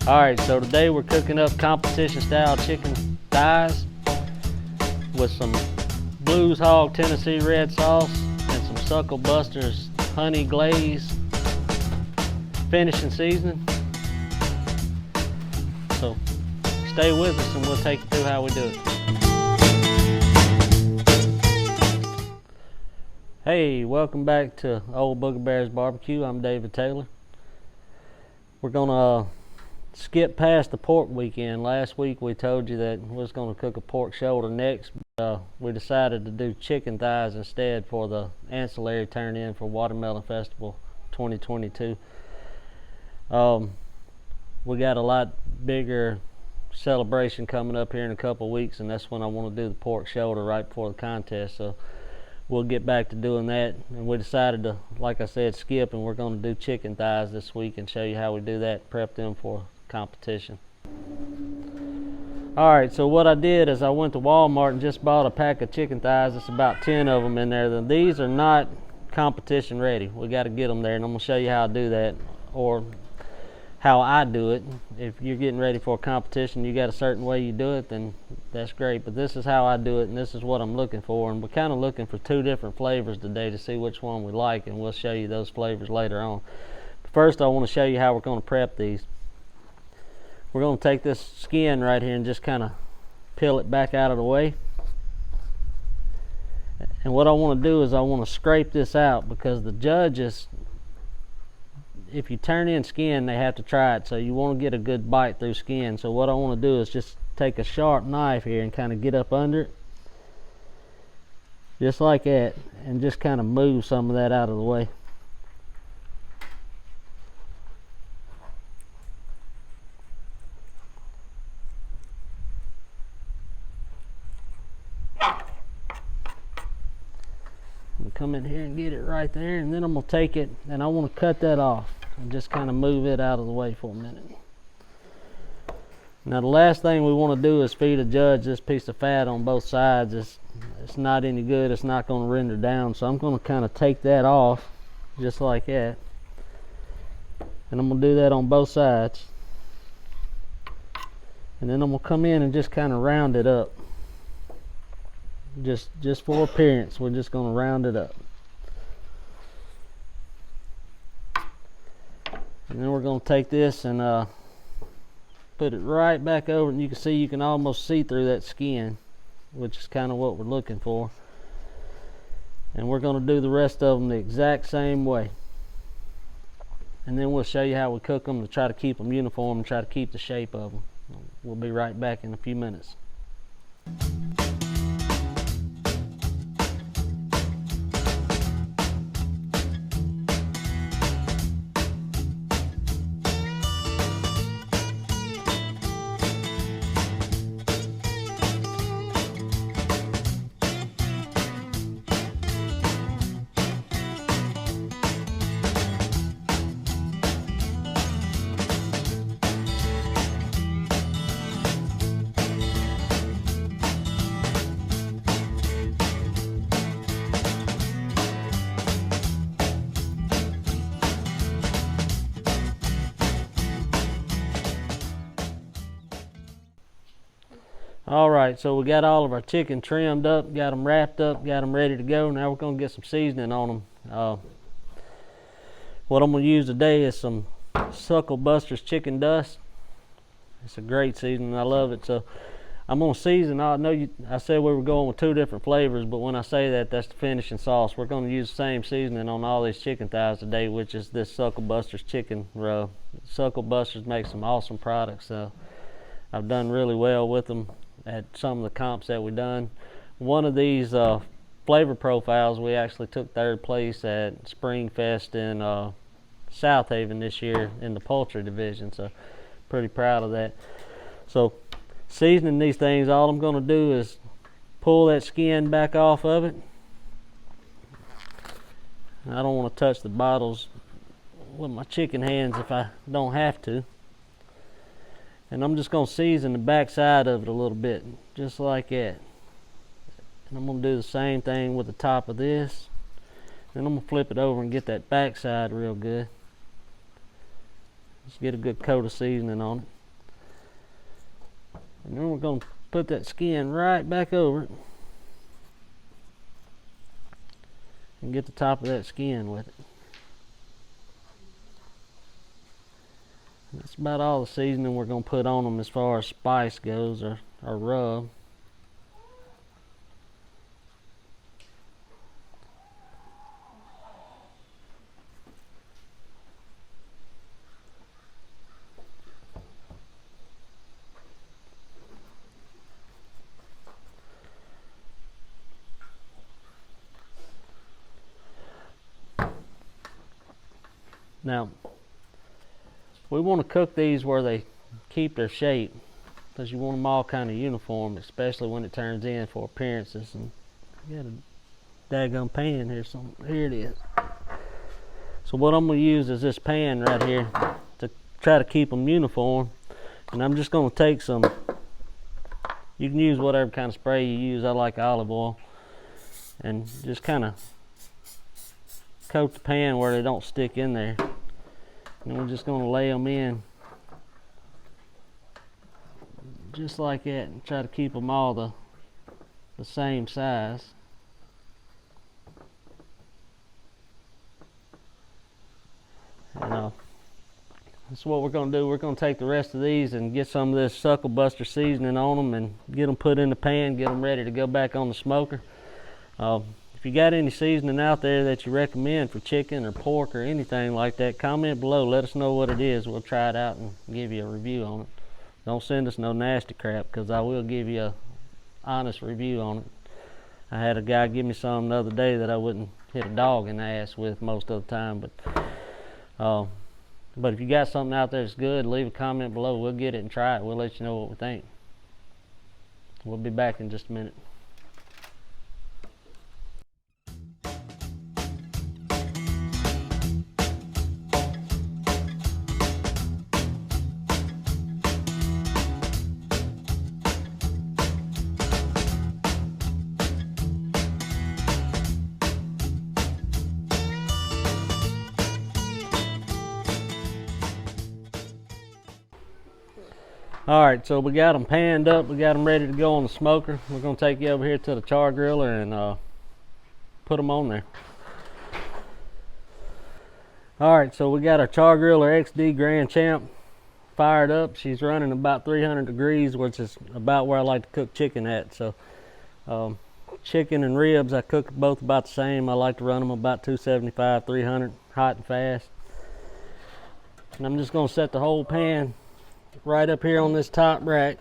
Alright, so today we're cooking up competition style chicken thighs with some Blues Hog Tennessee red sauce and some Suckle Busters honey glaze finishing seasoning. So stay with us and we'll take you through how we do it. Hey, welcome back to Old Booger Bears Barbecue. I'm David Taylor. We're gonna skip past the pork weekend. Last week we told you that we was gonna cook a pork shoulder next. We decided to do chicken thighs instead for the ancillary turn-in for Watermelon Festival 2022. We got a lot bigger celebration coming up here in a couple of weeks, and that's when I want to do the pork shoulder right before the contest. So we'll get back to doing that, and we decided to, like I said, skip, and we're going to do chicken thighs this week and show you how we do that, prep them for competition. Alright, so what I did is I went to Walmart and just bought a pack of chicken thighs. It's about 10 of them in there. These are not competition ready. We got to get them there, and I'm going to show you how I do that, or how I do it. If you're getting ready for a competition, you got a certain way you do it, then that's great. But this is how I do it, and this is what I'm looking for. And we're kind of looking for two different flavors today to see which one we like, and we'll show you those flavors later on. But first, I want to show you how we're going to prep these. We're going to take this skin right here and just kind of peel it back out of the way. And what I want to do is I want to scrape this out, because the judges, if you turn in skin, they have to try it, so you want to get a good bite through skin. So what I want to do is just take a sharp knife here and kind of get up under it, just like that, and just kind of move some of that out of the way. Come in here and get it right there, and then I'm going to take it and I want to cut that off and just kind of move it out of the way for a minute. Now the last thing we want to do is feed a judge this piece of fat on both sides. It's not any good. It's not going to render down, so I'm going to kind of take that off just like that, and I'm going to do that on both sides, and then I'm going to come in and just kind of round it up. Just for appearance, we're just going to round it up. And then we're going to take this and put it right back over, and you can see, you can almost see through that skin, which is kind of what we're looking for. And we're going to do the rest of them the exact same way. And then we'll show you how we cook them to try to keep them uniform and try to keep the shape of them. We'll be right back in a few minutes. Alright, so we got all of our chicken trimmed up, got them wrapped up, got them ready to go. Now we're going to get some seasoning on them. What I'm going to use today is some Suckle Busters chicken dust. It's a great seasoning. I love it. So I'm going to season. I know I said we were going with two different flavors, but when I say that, that's the finishing sauce. We're going to use the same seasoning on all these chicken thighs today, which is this Suckle Busters chicken rub. Suckle Busters makes some awesome products. So I've done really well with them at some of the comps that we done. One of these flavor profiles, we actually took third place at Springfest in South Haven this year in the poultry division, so pretty proud of that. So seasoning these things, all I'm going to do is pull that skin back off of it. I don't want to touch the bottles with my chicken hands if I don't have to. And I'm just going to season the back side of it a little bit, just like that. And I'm going to do the same thing with the top of this. Then I'm going to flip it over and get that back side real good. Just get a good coat of seasoning on it. And then we're going to put that skin right back over it and get the top of that skin with it. That's about all the seasoning we're going to put on them as far as spice goes, or rub. Now, we want to cook these where they keep their shape, because you want them all kind of uniform, especially when it turns in for appearances. And I got a daggone pan here, so here it is. So what I'm going to use is this pan right here to try to keep them uniform. And I'm just going to take some, you can use whatever kind of spray you use. I like olive oil. And just kind of coat the pan where they don't stick in there. And we're just going to lay them in just like that and try to keep them all the same size. And that's what we're going to do. We're going to take the rest of these and get some of this Suckle Buster seasoning on them and get them put in the pan, get them ready to go back on the smoker. If you got any seasoning out there that you recommend for chicken or pork or anything like that, comment below. Let us know what it is. We'll try it out and give you a review on it. Don't send us no nasty crap, because I will give you a honest review on it. I had a guy give me some the other day that I wouldn't hit a dog in the ass with most of the time. But if you got something out there that's good, leave a comment below. We'll get it and try it. We'll let you know what we think. We'll be back in just a minute. Alright, so we got them panned up, we got them ready to go on the smoker. We're going to take you over here to the char griller and put them on there. Alright, so we got our char griller XD Grand Champ fired up. She's running about 300 degrees, which is about where I like to cook chicken at. So chicken and ribs, I cook both about the same. I like to run them about 275, 300, hot and fast. And I'm just going to set the whole pan right up here on this top rack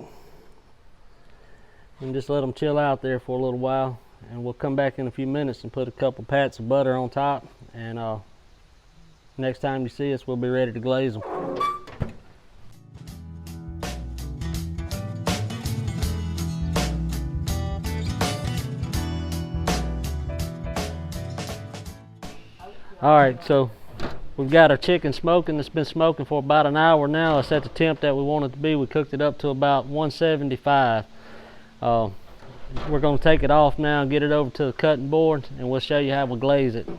and just let them chill out there for a little while, and we'll come back in a few minutes and put a couple pats of butter on top, and next time you see us, we'll be ready to glaze them. Alright, so we've got our chicken smoking. It's been smoking for about an hour now. It's at the temp that we want it to be. We cooked it up to about 175. We're going to take it off now and get it over to the cutting board, and we'll show you how we glaze it.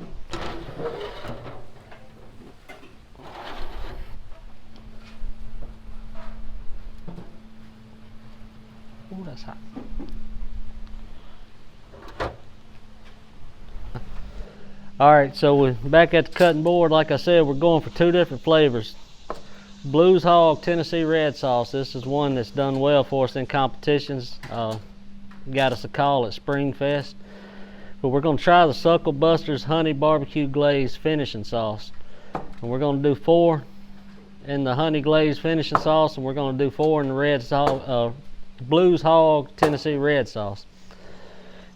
Ooh, that's hot. Alright, so we're back at the cutting board. Like I said, we're going for two different flavors. Blues Hog Tennessee Red Sauce. This is one that's done well for us in competitions. Got us a call at Springfest. But we're going to try the Suckle Busters Honey Barbecue Glaze Finishing Sauce. And we're going to do 4 in the Honey Glaze Finishing Sauce, and we're going to do 4 in the Red Sauce, Blues Hog Tennessee Red Sauce.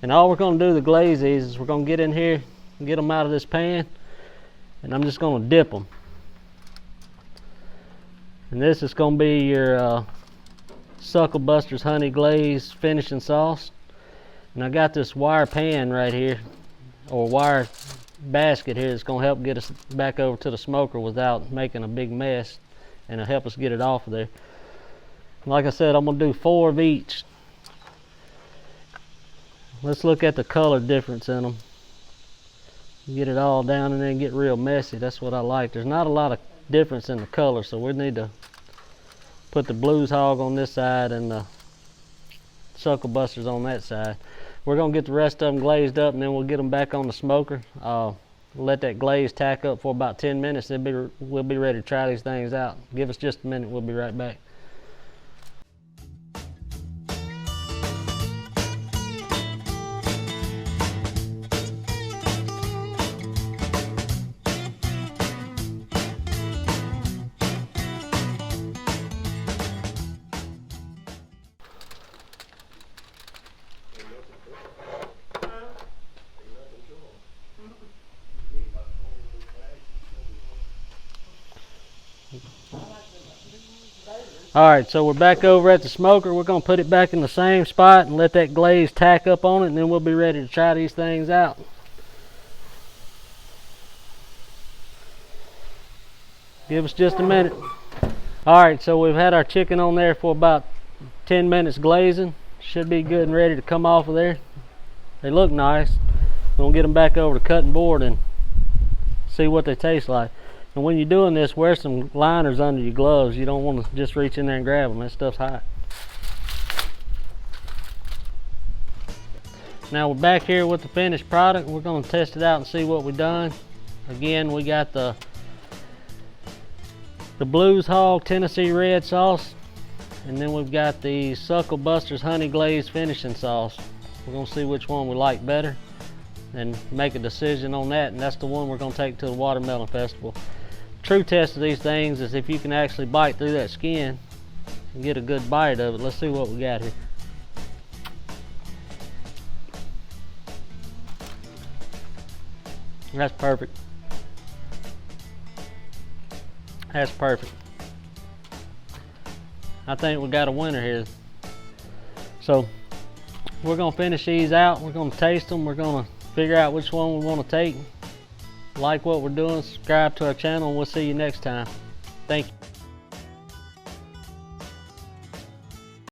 And all we're going to do to glaze these is we're going to get in here, get them out of this pan, and I'm just going to dip them. And this is going to be your Suckle Busters Honey Glaze Finishing Sauce. And I got this wire pan right here, or wire basket here, that's going to help get us back over to the smoker without making a big mess, and it'll help us get it off of there. And like I said, I'm going to do 4 of each. Let's look at the color difference in them. Get it all down and then get real messy. That's what I like. There's not a lot of difference in the color, so we need to put the Blues Hog on this side and the suckle busters on that side. We're gonna get the rest of them glazed up, and then we'll get them back on the smoker. Let that glaze tack up for about 10 minutes. We'll be ready to try these things out. Give us just a minute, we'll be right back. Alright, so we're back over at the smoker. We're going to put it back in the same spot and let that glaze tack up on it, and then we'll be ready to try these things out. Give us just a minute. Alright, so we've had our chicken on there for about 10 minutes glazing. Should be good and ready to come off of there. They look nice. We're going to get them back over to cutting board and see what they taste like. And when you're doing this, wear some liners under your gloves. You don't want to just reach in there and grab them. That stuff's hot. Now we're back here with the finished product. We're going to test it out and see what we've done. Again, we got the Blues Hog Tennessee Red sauce, and then we've got the Suckle Busters Honey Glazed finishing sauce. We're going to see which one we like better and make a decision on that, and that's the one we're going to take to the Watermelon Festival. True test of these things is if you can actually bite through that skin and get a good bite of it. Let's see what we got here. That's perfect. That's perfect. I think we got a winner here. So we're gonna finish these out. We're gonna taste them. We're gonna figure out which one we want to take. Like what we're doing, subscribe to our channel, and we'll see you next time. Thank you.